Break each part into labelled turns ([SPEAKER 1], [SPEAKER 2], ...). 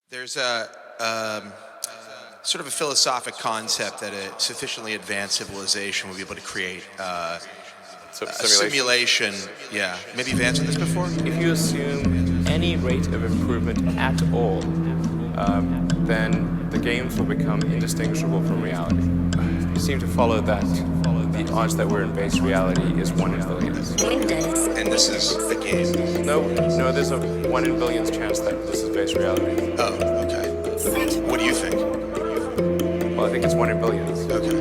[SPEAKER 1] There's a sort of a philosophic concept that a sufficiently advanced civilization will be able to create a simulation. Yeah, maybe you've answered this before?
[SPEAKER 2] If you assume any rate of improvement at all, then the games will become indistinguishable from reality. You seem to follow that the odds that we're in base reality is 1 in billions.
[SPEAKER 1] And this is a game?
[SPEAKER 2] No, there's a 1 in billions chance that this is base reality.
[SPEAKER 1] Oh, okay. What do you think?
[SPEAKER 2] Well, I think it's 1 in billions.
[SPEAKER 1] Okay.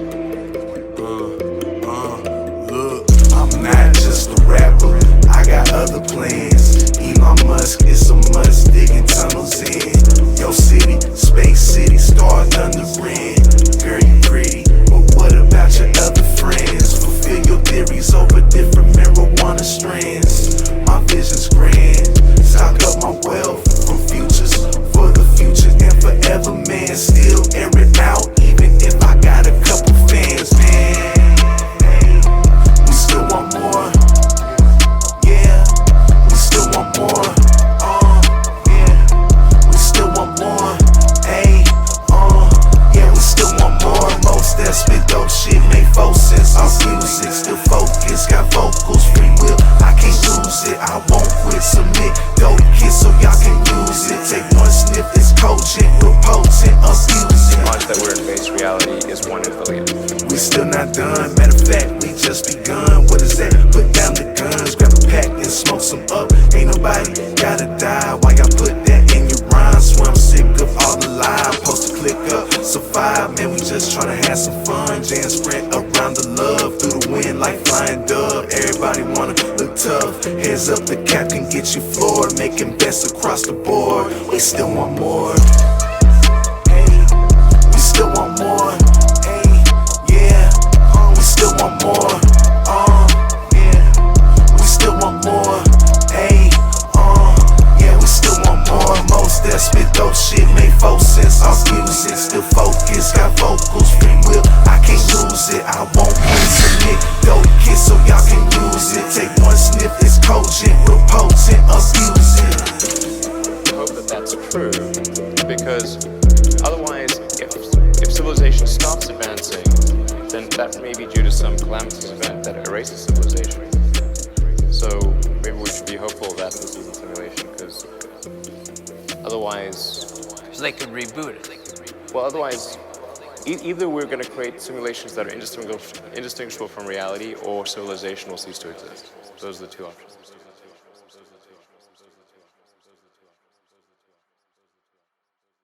[SPEAKER 3] Look, I'm not just a rapper, I got other plans. Elon Musk is a must, digging tunnels in your city, space city, starting under rent. Girl, you pretty, but what about your other friends? Fulfill your theories over different marijuana strands. My vision's grand, stock up my wealth from futures for the future and forever, man. Still air it out, even if I got a couple fans, man. We still want more, yeah. We still want more, yeah. We still want more, hey, yeah. We still want more. Most that spit dope shit make 4 cents. Our music still focused, got vocals, free will. I can't lose it, I won't quit. Submit dope kit so y'all can use it. Take 1 sniff, it's Cogent, real potent, abuse it.
[SPEAKER 2] The odds that we're in base reality is 1 in billions.
[SPEAKER 3] We still not done, matter of fact, we just begun. What is that? Put down the guns, grab a pack and smoke some up. Ain't nobody gotta die, why y'all put that in your rhymes? Swear I'm sick of all the lies, post to click up, survive. Man, we just tryna have some fun. Jam sprint around the love, through the wind like flying dove. Everybody wanna look tough, heads up, the cap can get you floored. Making bets across the board, we still want more. We still want more, yeah. We still want more, yeah. We still want more, yeah. We still want more. Most that spit dope shit make 4 cents. Our music still focused, got vocals, free will. I can't lose it, I won't quit. Submit dope kit so y'all can use it. Take 1 sniff, it's Cogent, real potent, abuse it.
[SPEAKER 2] I hope that that's true, because otherwise, if civilization stops advancing, then that may be due to some calamitous event that erases civilization. So maybe we should be hopeful that this is a simulation, because otherwise...
[SPEAKER 4] So they could reboot it.
[SPEAKER 2] Well, otherwise, either we're going to create simulations that are indistinguishable from reality, or civilization will cease to exist. Those are the 2 options.